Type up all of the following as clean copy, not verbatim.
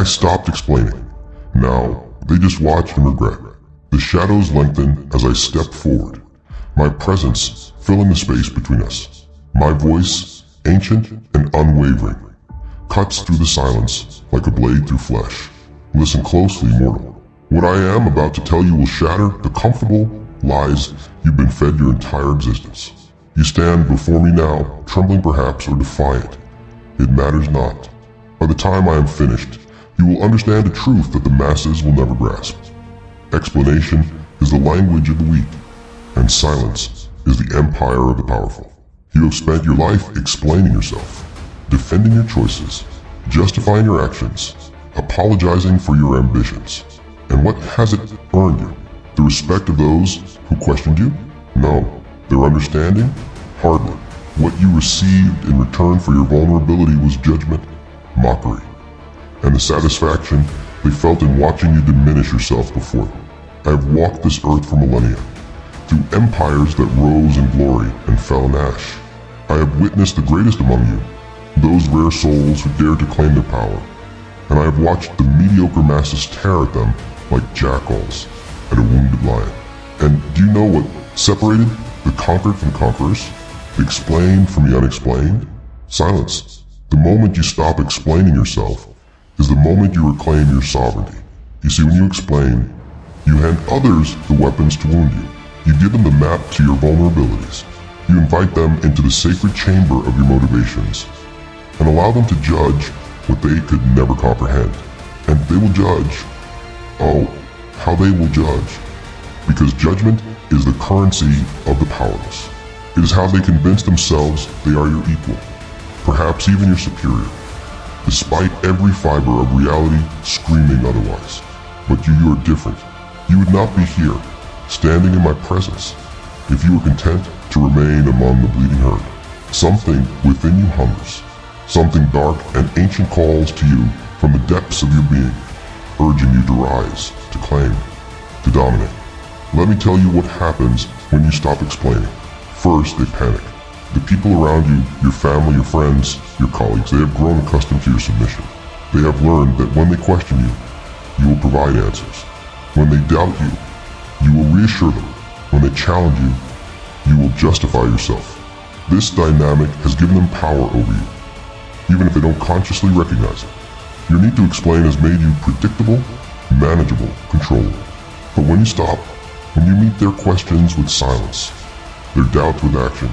I stopped explaining. Now, they just watch and regret. The shadows lengthen as I step forward, my presence filling the space between us. My voice, ancient and unwavering, cuts through the silence like a blade through flesh. Listen closely, mortal. What I am about to tell you will shatter the comfortable lies you've been fed your entire existence. You stand before me now, trembling perhaps or defiant. It matters not. By the time I am finished, you will understand a truth that the masses will never grasp. Explanation is the language of the weak, and silence is the empire of the powerful. You have spent your life explaining yourself, defending your choices, justifying your actions, apologizing for your ambitions. And what has it earned you? The respect of those who questioned you? No. Their understanding? Hardly. What you received in return for your vulnerability was judgment, mockery, and the satisfaction they felt in watching you diminish yourself before them. I have walked this earth for millennia, through empires that rose in glory and fell in ash. I have witnessed the greatest among you, those rare souls who dared to claim their power, and I have watched the mediocre masses tear at them like jackals at a wounded lion. And do you know what separated the conquered from conquerors? The explained from the unexplained? Silence. The moment you stop explaining yourself is the moment you reclaim your sovereignty. You see, when you explain, you hand others the weapons to wound you. You give them the map to your vulnerabilities. You invite them into the sacred chamber of your motivations and allow them to judge what they could never comprehend. And they will judge. Oh, how they will judge. Because judgment is the currency of the powerless. It is how they convince themselves they are your equal, perhaps even your superior, despite every fiber of reality screaming otherwise. But you are different. You would not be here, standing in my presence, if you were content to remain among the bleeding herd. Something within you hungers. Something dark and ancient calls to you from the depths of your being, urging you to rise, to claim, to dominate. Let me tell you what happens when you stop explaining. First, they panic. The people around you, your family, your friends, your colleagues, they have grown accustomed to your submission. They have learned that when they question you, you will provide answers. When they doubt you, you will reassure them. When they challenge you, you will justify yourself. This dynamic has given them power over you, even if they don't consciously recognize it. Your need to explain has made you predictable, manageable, controllable. But when you stop, when you meet their questions with silence, their doubts with action,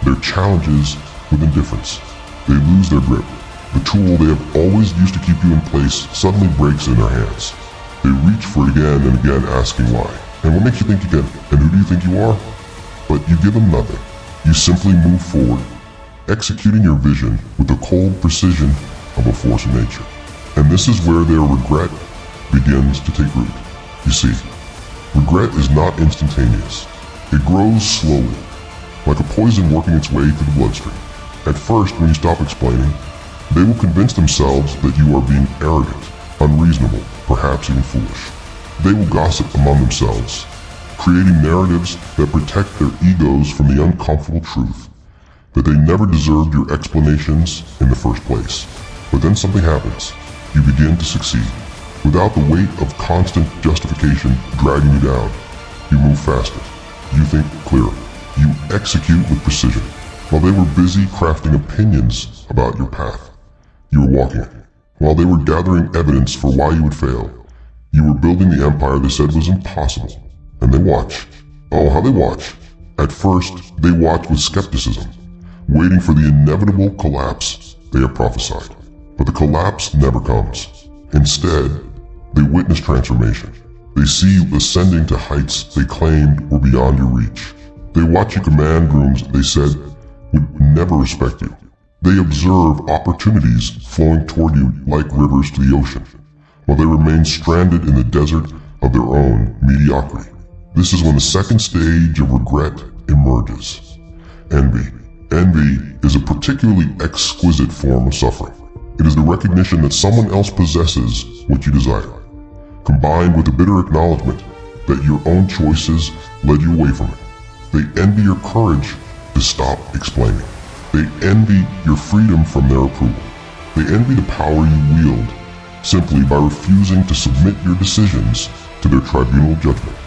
their challenges with indifference, they lose their grip. The tool they have always used to keep you in place suddenly breaks in their hands. They reach for it again and again, asking why. And what makes you think you can? And who do you think you are? But you give them nothing. You simply move forward, executing your vision with the cold precision of a force of nature. And this is where their regret begins to take root. You see, regret is not instantaneous. It grows slowly, like a poison working its way through the bloodstream. At first, when you stop explaining, they will convince themselves that you are being arrogant, unreasonable, perhaps even foolish. They will gossip among themselves, creating narratives that protect their egos from the uncomfortable truth that they never deserved your explanations in the first place. But then something happens. You begin to succeed. Without the weight of constant justification dragging you down, you move faster. You think clearer. You execute with precision. While they were busy crafting opinions about your path, you were walking it. While they were gathering evidence for why you would fail, you were building the empire they said was impossible. And they watch. Oh, how they watch. At first, they watch with skepticism, waiting for the inevitable collapse they have prophesied. But the collapse never comes. Instead, they witness transformation. They see you ascending to heights they claimed were beyond your reach. They watch you command rooms they said would never respect you. They observe opportunities flowing toward you like rivers to the ocean, while they remain stranded in the desert of their own mediocrity. This is when the second stage of regret emerges. Envy. Envy is a particularly exquisite form of suffering. It is the recognition that someone else possesses what you desire, combined with the bitter acknowledgement that your own choices led you away from it. They envy your courage to stop explaining. They envy your freedom from their approval. They envy the power you wield simply by refusing to submit your decisions to their tribunal judgment.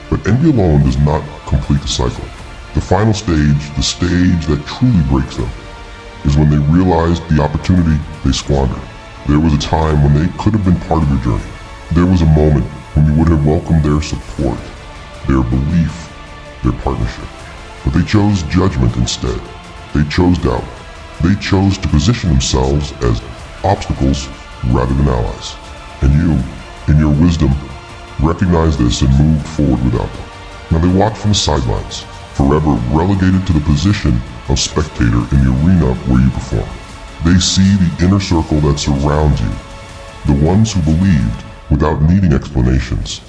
But envy alone does not complete the cycle. The final stage, the stage that truly breaks them, is when they realize the opportunity they squandered. There was a time when they could have been part of your journey. There was a moment when you would have welcomed their support, their belief, their partnership. But they chose judgment instead. They chose doubt. They chose to position themselves as obstacles rather than allies. And you, in your wisdom, recognized this and moved forward without them. Now they walked from the sidelines, forever relegated to the position of spectator in the arena where you perform. They see the inner circle that surrounds you, the ones who believed without needing explanations,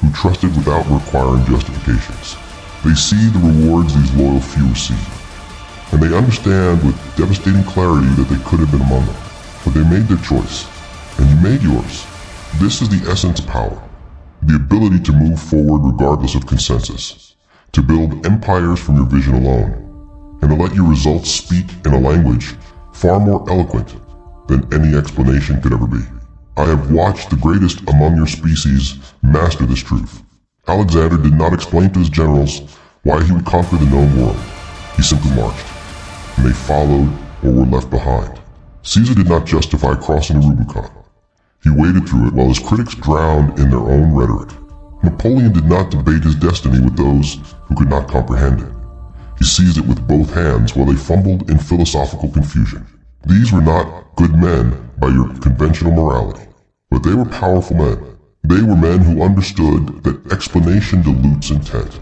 who trusted without requiring justifications. They see the rewards these loyal few receive, and they understand with devastating clarity that they could have been among them. But they made their choice, and you made yours. This is the essence of power, the ability to move forward regardless of consensus, to build empires from your vision alone, and to let your results speak in a language far more eloquent than any explanation could ever be. I have watched the greatest among your species master this truth. Alexander did not explain to his generals why he would conquer the known world. He simply marched, and they followed or were left behind. Caesar did not justify crossing the Rubicon. He waded through it while his critics drowned in their own rhetoric. Napoleon did not debate his destiny with those who could not comprehend it. He seized it with both hands while they fumbled in philosophical confusion. These were not good men by your conventional morality, but they were powerful men. They were men who understood that explanation dilutes intent,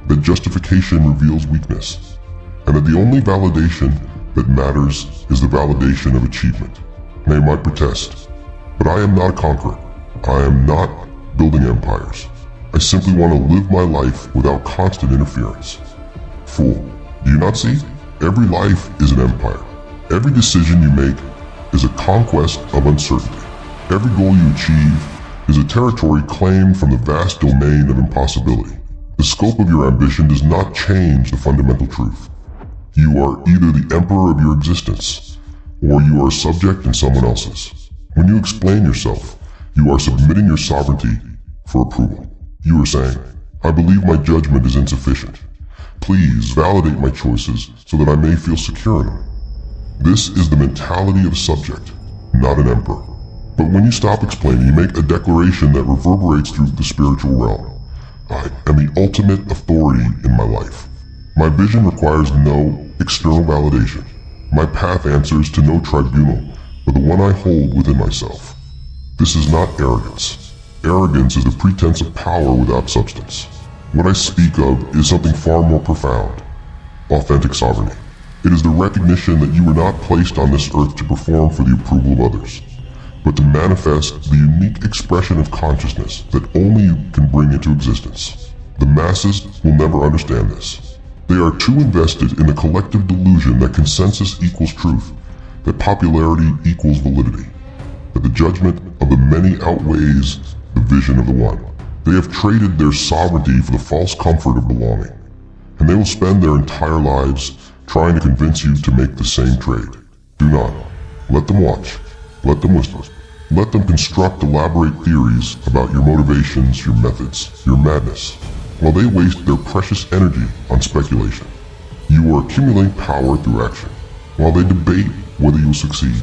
that justification reveals weakness, and that the only validation that matters is the validation of achievement. They might protest, but I am not a conqueror. I am not building empires. I simply want to live my life without constant interference. Fool, do you not see? Every life is an empire. Every decision you make is a conquest of uncertainty. Every goal you achieve is a territory claimed from the vast domain of impossibility. The scope of your ambition does not change the fundamental truth. You are either the emperor of your existence, or you are a subject in someone else's. When you explain yourself, you are submitting your sovereignty for approval. You are saying, I believe my judgment is insufficient. Please validate my choices so that I may feel secure in them. This is the mentality of a subject, not an emperor. But when you stop explaining, you make a declaration that reverberates through the spiritual realm. I am the ultimate authority in my life. My vision requires no external validation. My path answers to no tribunal, but the one I hold within myself. This is not arrogance. Arrogance is the pretense of power without substance. What I speak of is something far more profound. Authentic sovereignty. It is the recognition that you were not placed on this earth to perform for the approval of others, but to manifest the unique expression of consciousness that only you can bring into existence. The masses will never understand this. They are too invested in the collective delusion that consensus equals truth, that popularity equals validity, that the judgment of the many outweighs the vision of the one. They have traded their sovereignty for the false comfort of belonging, and they will spend their entire lives trying to convince you to make the same trade. Do not. Let them watch. Let them whisper. Let them construct elaborate theories about your motivations, your methods, your madness, while they waste their precious energy on speculation. You are accumulating power through action, while they debate whether you will succeed.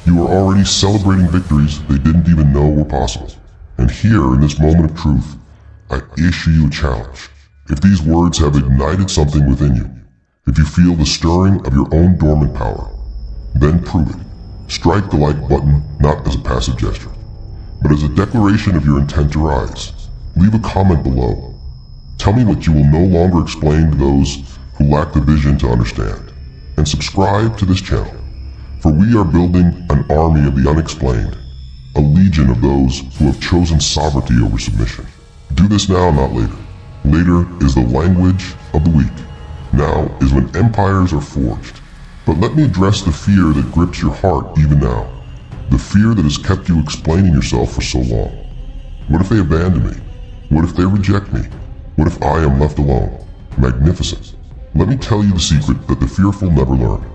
You are already celebrating victories they didn't even know were possible. And here, in this moment of truth, I issue you a challenge. If these words have ignited something within you, if you feel the stirring of your own dormant power, then prove it. Strike the like button not as a passive gesture, but as a declaration of your intent to rise. Leave a comment below. Tell me what you will no longer explain to those who lack the vision to understand. And subscribe to this channel, for we are building an army of the unexplained, a legion of those who have chosen sovereignty over submission. Do this now, not later. Later is the language of the weak. Now is when empires are forged. But let me address the fear that grips your heart even now. The fear that has kept you explaining yourself for so long. What if they abandon me? What if they reject me? What if I am left alone? Magnificent. Let me tell you the secret that the fearful never learn.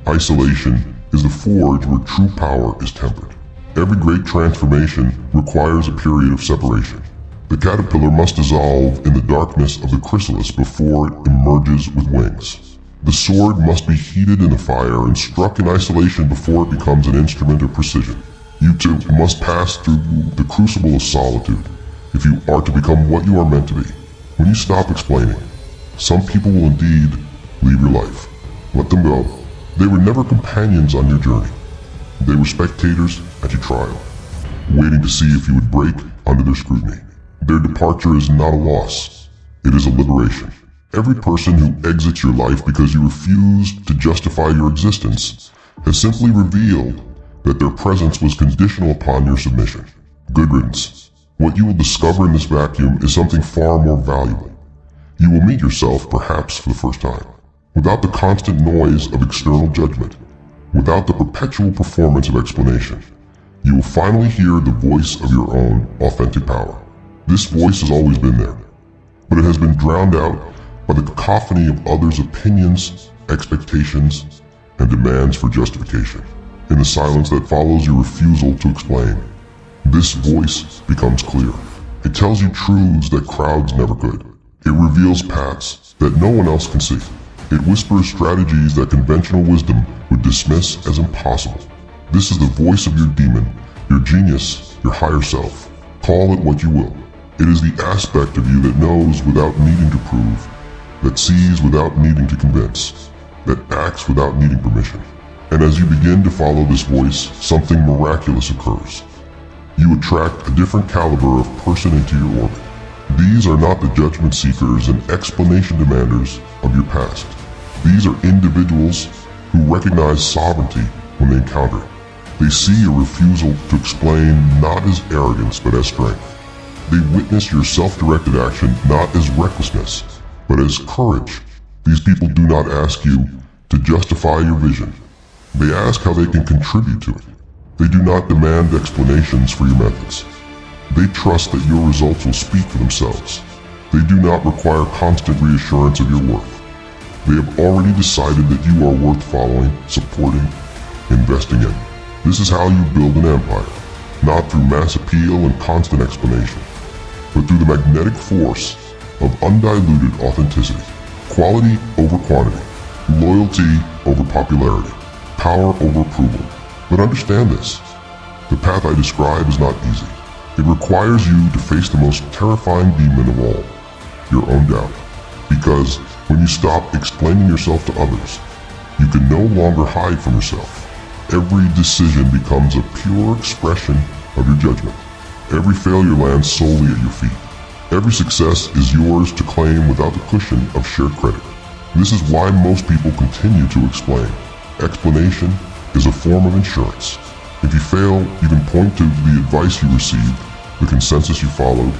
Isolation is the forge where true power is tempered. Every great transformation requires a period of separation. The caterpillar must dissolve in the darkness of the chrysalis before it emerges with wings. The sword must be heated in the fire and struck in isolation before it becomes an instrument of precision. You too must pass through the crucible of solitude if you are to become what you are meant to be. When you stop explaining, some people will indeed leave your life. Let them go. They were never companions on your journey. They were spectators at your trial, waiting to see if you would break under their scrutiny. Their departure is not a loss. It is a liberation. Every person who exits your life because you refuse to justify your existence has simply revealed that their presence was conditional upon your submission. Good riddance. What you will discover in this vacuum is something far more valuable. You will meet yourself, perhaps for the first time, without the constant noise of external judgment, without the perpetual performance of explanation. You will finally hear the voice of your own authentic power. This voice has always been there, but it has been drowned out by the cacophony of others' opinions, expectations, and demands for justification. In the silence that follows your refusal to explain, this voice becomes clear. It tells you truths that crowds never could. It reveals paths that no one else can see. It whispers strategies that conventional wisdom would dismiss as impossible. This is the voice of your demon, your genius, your higher self. Call it what you will. It is the aspect of you that knows without needing to prove, that sees without needing to convince, that acts without needing permission. And as you begin to follow this voice, something miraculous occurs. You attract a different caliber of person into your orbit. These are not the judgment seekers and explanation demanders of your past. These are individuals who recognize sovereignty when they encounter it. They see a refusal to explain not as arrogance but as strength. They witness your self-directed action not as recklessness, but as courage. These people do not ask you to justify your vision. They ask how they can contribute to it. They do not demand explanations for your methods. They trust that your results will speak for themselves. They do not require constant reassurance of your worth. They have already decided that you are worth following, supporting, investing in. This is how you build an empire, not through mass appeal and constant explanation, but through the magnetic force of undiluted authenticity. Quality over quantity, loyalty over popularity, power over approval. But understand this, the path I describe is not easy. It requires you to face the most terrifying demon of all, your own doubt. Because when you stop explaining yourself to others, you can no longer hide from yourself. Every decision becomes a pure expression of your judgment. Every failure lands solely at your feet. Every success is yours to claim without the cushion of shared credit. This is why most people continue to explain. Explanation is a form of insurance. If you fail, you can point to the advice you received, the consensus you followed,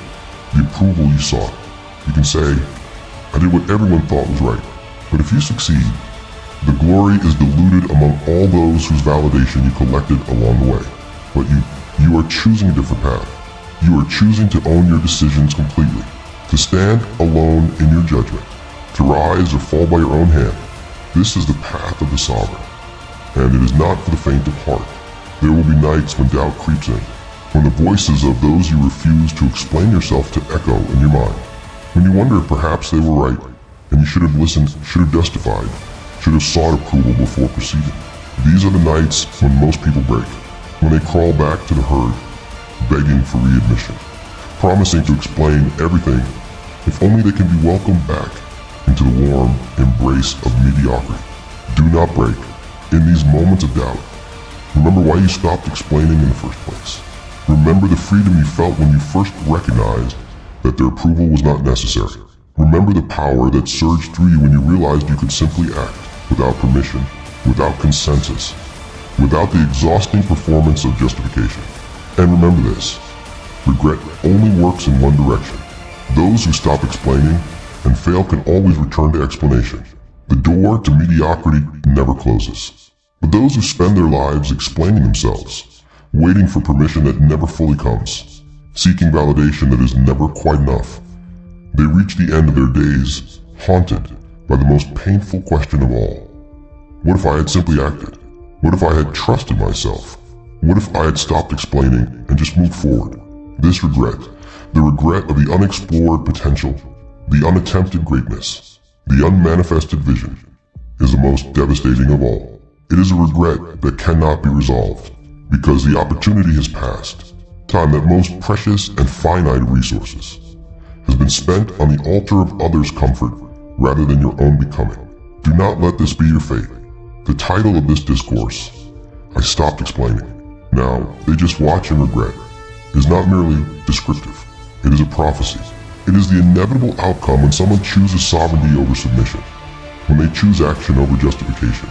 the approval you sought. You can say, I did what everyone thought was right. But if you succeed, the glory is diluted among all those whose validation you collected along the way. But you are choosing a different path. You are choosing to own your decisions completely, to stand alone in your judgment, to rise or fall by your own hand. This is the path of the sovereign, and it is not for the faint of heart. There will be nights when doubt creeps in, when the voices of those you refuse to explain yourself to echo in your mind, when you wonder if perhaps they were right, and you should have listened, should have justified, should have sought approval before proceeding. These are the nights when most people break, when they crawl back to the herd, begging for readmission, promising to explain everything if only they can be welcomed back into the warm embrace of mediocrity. Do not break. In these moments of doubt, remember why you stopped explaining in the first place. Remember the freedom you felt when you first recognized that their approval was not necessary. Remember the power that surged through you when you realized you could simply act without permission, without consensus, without the exhausting performance of justification. And remember this, regret only works in one direction. Those who stop explaining and fail can always return to explanation. The door to mediocrity never closes. But those who spend their lives explaining themselves, waiting for permission that never fully comes, seeking validation that is never quite enough, they reach the end of their days haunted by the most painful question of all. What if I had simply acted? What if I had trusted myself? What if I had stopped explaining and just moved forward? This regret, the regret of the unexplored potential, the unattempted greatness, the unmanifested vision, is the most devastating of all. It is a regret that cannot be resolved, because the opportunity has passed. Time, that most precious and finite resources, has been spent on the altar of others' comfort rather than your own becoming. Do not let this be your fate. The title of this discourse, I Stopped Explaining, Now They Just Watch and Regret, is not merely descriptive. It is a prophecy. It is the inevitable outcome when someone chooses sovereignty over submission, when they choose action over justification,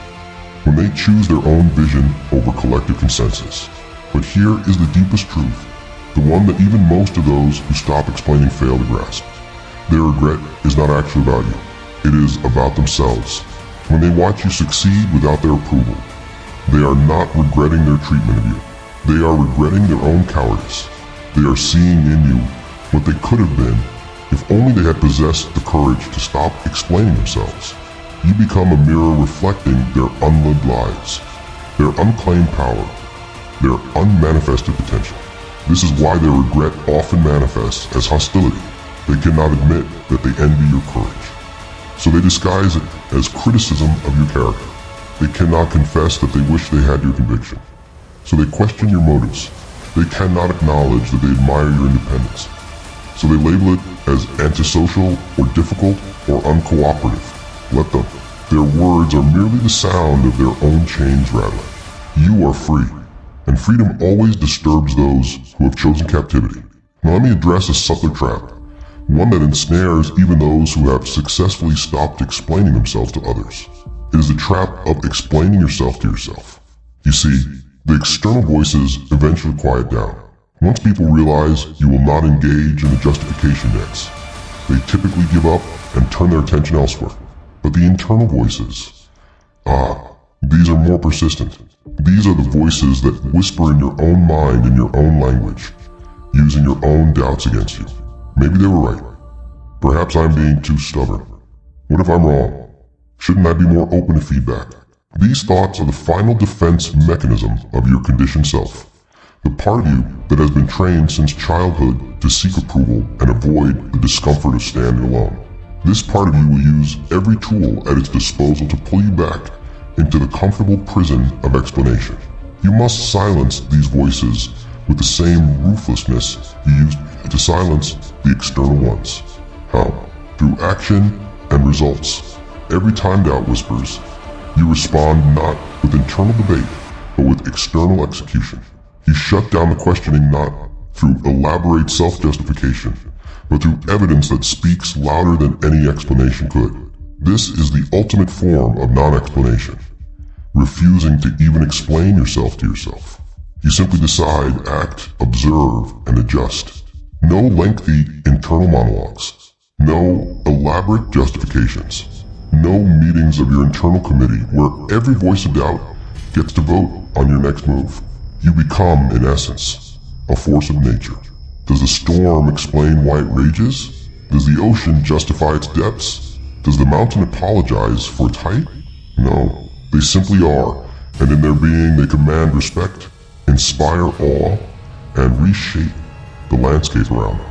when they choose their own vision over collective consensus. But here is the deepest truth, the one that even most of those who stop explaining fail to grasp. Their regret is not actually about you. It is about themselves. When they watch you succeed without their approval, they are not regretting their treatment of you. They are regretting their own cowardice. They are seeing in you what they could have been if only they had possessed the courage to stop explaining themselves. You become a mirror reflecting their unlived lives, their unclaimed power, their unmanifested potential. This is why their regret often manifests as hostility. They cannot admit that they envy your courage, so they disguise it as criticism of your character. They cannot confess that they wish they had your conviction, so they question your motives. They cannot acknowledge that they admire your independence, so they label it as antisocial or difficult or uncooperative. Let them. Their words are merely the sound of their own chains rattling. You are free, and freedom always disturbs those who have chosen captivity. Now let me address a subtler trap, one that ensnares even those who have successfully stopped explaining themselves to others. It is the trap of explaining yourself to yourself. You see, the external voices eventually quiet down. Once people realize you will not engage in the justification dance, they typically give up and turn their attention elsewhere. But the internal voices, these are more persistent. These are the voices that whisper in your own mind in your own language, using your own doubts against you. Maybe they were right. Perhaps I'm being too stubborn. What if I'm wrong? Shouldn't I be more open to feedback? These thoughts are the final defense mechanism of your conditioned self, the part of you that has been trained since childhood to seek approval and avoid the discomfort of standing alone. This part of you will use every tool at its disposal to pull you back into the comfortable prison of explanation. You must silence these voices with the same ruthlessness you used to silence the external ones. How? Through action and results. Every time doubt whispers, you respond not with internal debate, but with external execution. You shut down the questioning not through elaborate self-justification, but through evidence that speaks louder than any explanation could. This is the ultimate form of non-explanation, refusing to even explain yourself to yourself. You simply decide, act, observe, and adjust. No lengthy internal monologues, no elaborate justifications, no meetings of your internal committee where every voice of doubt gets to vote on your next move. You become, in essence, a force of nature. Does the storm explain why it rages? Does the ocean justify its depths? Does the mountain apologize for its height? No, they simply are, and in their being they command respect, inspire awe, and reshape the landscape around them.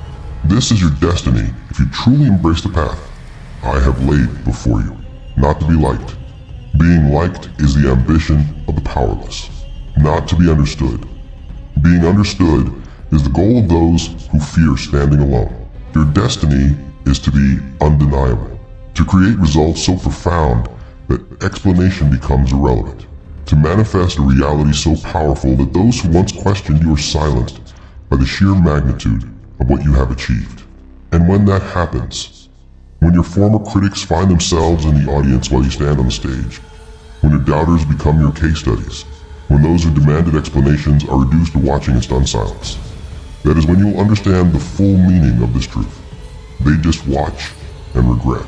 This is your destiny if you truly embrace the path I have laid before you, not to be liked. Being liked is the ambition of the powerless, not to be understood. Being understood is the goal of those who fear standing alone. Your destiny is to be undeniable, to create results so profound that explanation becomes irrelevant, to manifest a reality so powerful that those who once questioned you are silenced by the sheer magnitude of what you have achieved. And when that happens, when your former critics find themselves in the audience while you stand on the stage, when your doubters become your case studies, when those who demanded explanations are reduced to watching in stunned silence, that is when you will understand the full meaning of this truth. They just watch and regret.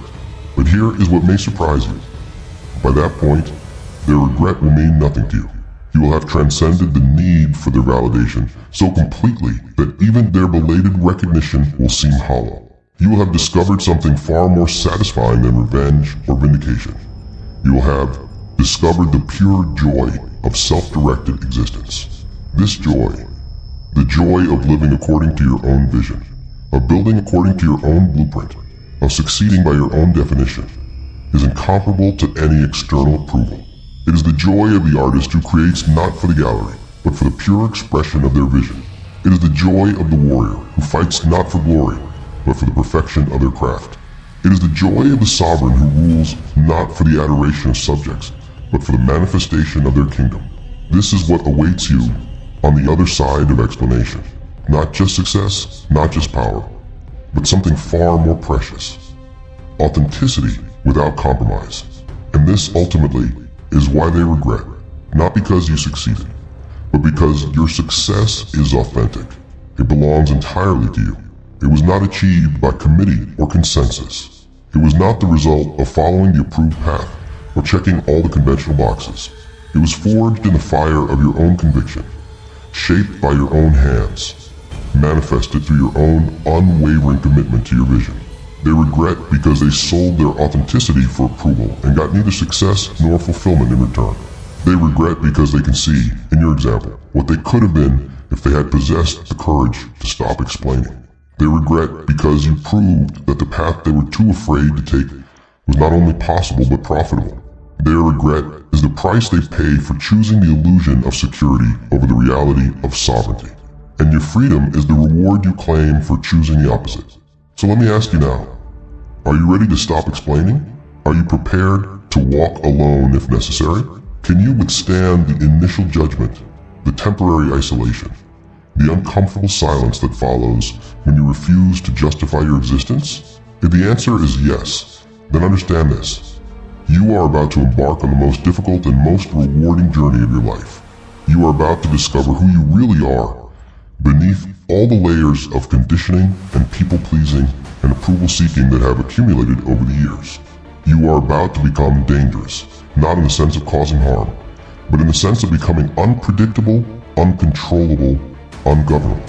But here is what may surprise you. By that point, their regret will mean nothing to you. You will have transcended the need for their validation so completely that even their belated recognition will seem hollow. You will have discovered something far more satisfying than revenge or vindication. You will have discovered the pure joy of self-directed existence. This joy, the joy of living according to your own vision, of building according to your own blueprint, of succeeding by your own definition, is incomparable to any external approval. It is the joy of the artist who creates not for the gallery, but for the pure expression of their vision. It is the joy of the warrior who fights not for glory, but for the perfection of their craft. It is the joy of the sovereign who rules not for the adoration of subjects, but for the manifestation of their kingdom. This is what awaits you on the other side of explanation. Not just success, not just power, but something far more precious. Authenticity without compromise. And this ultimately is why they regret, not because you succeeded, but because your success is authentic. It belongs entirely to you. It was not achieved by committee or consensus. It was not the result of following the approved path or checking all the conventional boxes. It was forged in the fire of your own conviction, shaped by your own hands, manifested through your own unwavering commitment to your vision. They regret because they sold their authenticity for approval and got neither success nor fulfillment in return. They regret because they can see, in your example, what they could have been if they had possessed the courage to stop explaining. They regret because you proved that the path they were too afraid to take was not only possible but profitable. Their regret is the price they pay for choosing the illusion of security over the reality of sovereignty. And your freedom is the reward you claim for choosing the opposite. So let me ask you now, are you ready to stop explaining? Are you prepared to walk alone if necessary? Can you withstand the initial judgment, the temporary isolation, the uncomfortable silence that follows when you refuse to justify your existence? If the answer is yes, then understand this. You are about to embark on the most difficult and most rewarding journey of your life. You are about to discover who you really are beneath all the layers of conditioning and people-pleasing and approval-seeking that have accumulated over the years. You are about to become dangerous, not in the sense of causing harm, but in the sense of becoming unpredictable, uncontrollable, ungovernable.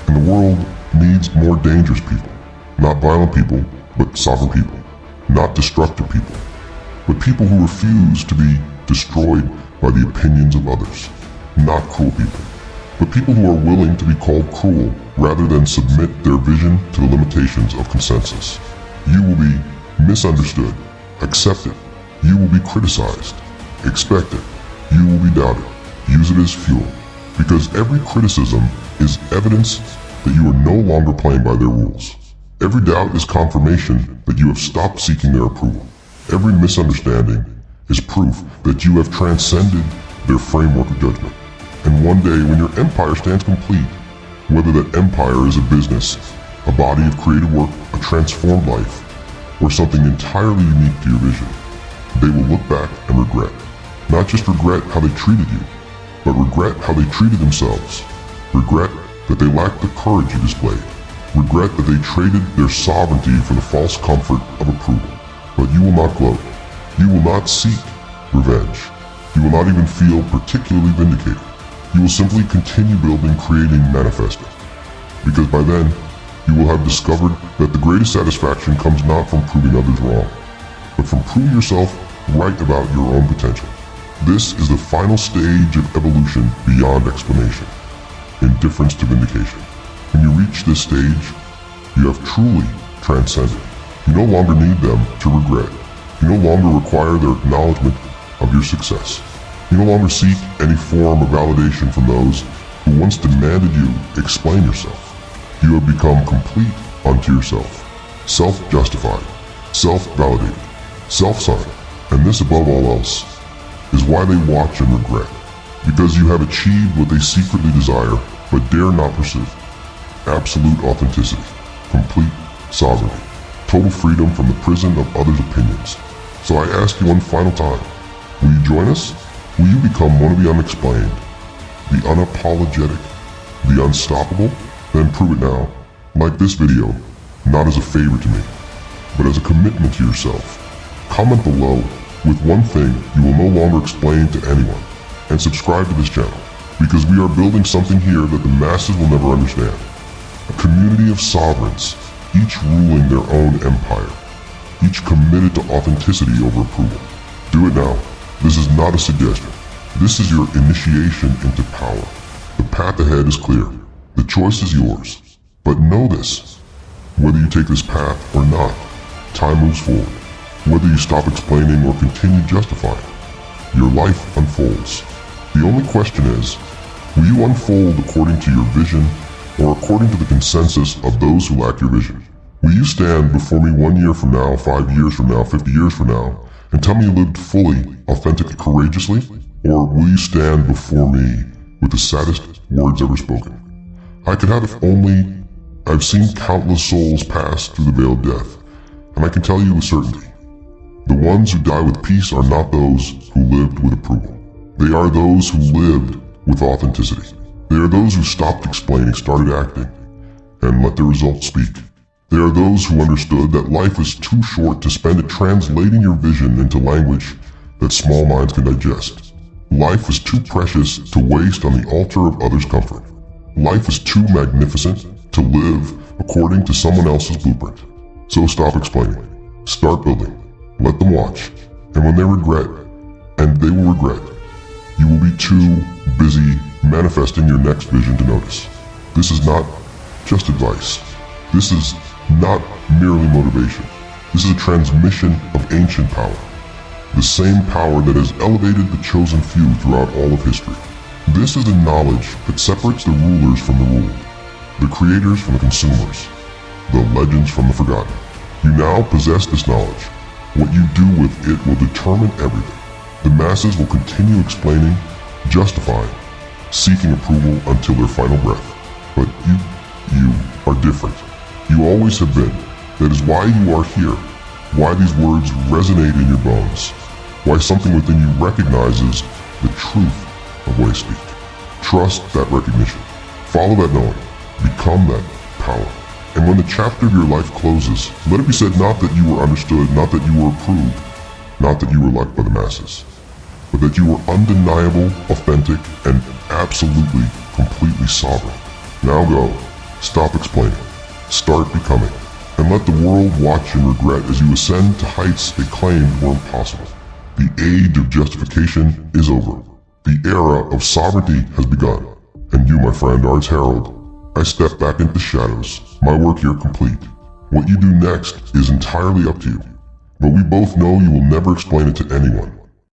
And the world needs more dangerous people. Not violent people, but sovereign people. Not destructive people, but people who refuse to be destroyed by the opinions of others. Not cruel people, but people who are willing to be called cruel rather than submit their vision to the limitations of consensus. You will be misunderstood, accepted. You will be criticized, expected. You will be doubted. Use it as fuel, because every criticism is evidence that you are no longer playing by their rules. Every doubt is confirmation that you have stopped seeking their approval. Every misunderstanding is proof that you have transcended their framework of judgment. And one day, when your empire stands complete, whether that empire is a business, a body of creative work, a transformed life, or something entirely unique to your vision, they will look back and regret. Not just regret how they treated you, but regret how they treated themselves. Regret that they lacked the courage you displayed. Regret that they traded their sovereignty for the false comfort of approval. But you will not gloat. You will not seek revenge. You will not even feel particularly vindicated. You will simply continue building, creating, manifesting. Because by then, you will have discovered that the greatest satisfaction comes not from proving others wrong, but from proving yourself right about your own potential. This is the final stage of evolution beyond explanation, indifference to vindication. When you reach this stage, you have truly transcended. You no longer need them to regret. You no longer require their acknowledgement of your success. You no longer seek any form of validation from those who once demanded you explain yourself. You have become complete unto yourself, self-justified, self-validated, self-signed, and this above all else is why they watch and regret, because you have achieved what they secretly desire but dare not pursue. Absolute authenticity, complete sovereignty, total freedom from the prison of others' opinions. So I ask you one final time, will you join us? Will you become one of the unexplained, the unapologetic, the unstoppable? Then prove it now, like this video, not as a favor to me, but as a commitment to yourself. Comment below with one thing you will no longer explain to anyone, and subscribe to this channel, because we are building something here that the masses will never understand. A community of sovereigns, each ruling their own empire, each committed to authenticity over approval. Do it now. This is not a suggestion. This is your initiation into power. The path ahead is clear. The choice is yours. But know this. Whether you take this path or not, time moves forward. Whether you stop explaining or continue justifying, your life unfolds. The only question is, will you unfold according to your vision or according to the consensus of those who lack your vision? Will you stand before me 1 year from now, 5 years from now, 50 years from now, and tell me you lived fully, authentically, courageously? Or will you stand before me with the saddest words ever spoken? I could have if only. I've seen countless souls pass through the veil of death, and I can tell you with certainty, the ones who die with peace are not those who lived with approval. They are those who lived with authenticity. They are those who stopped explaining, started acting, and let the results speak. They are those who understood that life is too short to spend it translating your vision into language that small minds can digest. Life is too precious to waste on the altar of others' comfort. Life is too magnificent to live according to someone else's blueprint. So stop explaining. Start building. Let them watch. And when they regret, and they will regret, you will be too busy manifesting your next vision to notice. This is not just advice. This is not merely motivation. This is a transmission of ancient power. The same power that has elevated the chosen few throughout all of history. This is the knowledge that separates the rulers from the ruled, the creators from the consumers, the legends from the forgotten. You now possess this knowledge. What you do with it will determine everything. The masses will continue explaining, justifying, seeking approval until their final breath. But you are different. You always have been. That is why you are here. Why these words resonate in your bones. Why something within you recognizes the truth of what I speak. Trust that recognition. Follow that knowing. Become that power. And when the chapter of your life closes, let it be said not that you were understood, not that you were approved, not that you were liked by the masses, but that you were undeniable, authentic, and absolutely, completely sovereign. Now go. Stop explaining. Start becoming. And let the world watch in regret as you ascend to heights they claimed were impossible. The age of justification is over. The era of sovereignty has begun. And you, my friend, are its herald. I step back into the shadows, my work here complete. What you do next is entirely up to you. But we both know you will never explain it to anyone.